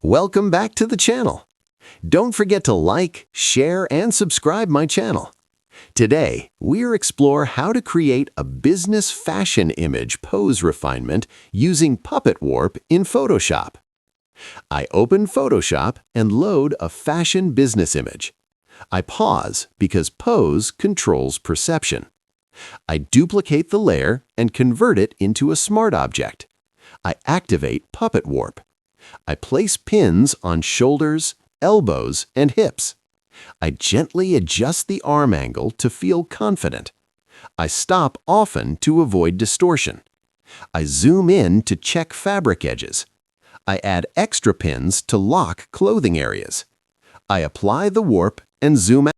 Welcome back to the channel. Don't forget to like, share, and subscribe my channel. Today, we'll explore how to create a business fashion image pose refinement using Puppet Warp in Photoshop. I open Photoshop and load a fashion business image. I pause because pose controls perception. I duplicate the layer and convert it into a smart object. I activate Puppet Warp. I place pins on shoulders, elbows, and hips. I gently adjust the arm angle to feel confident. I stop often to avoid distortion. I zoom in to check fabric edges. I add extra pins to lock clothing areas. I apply the warp and zoom out.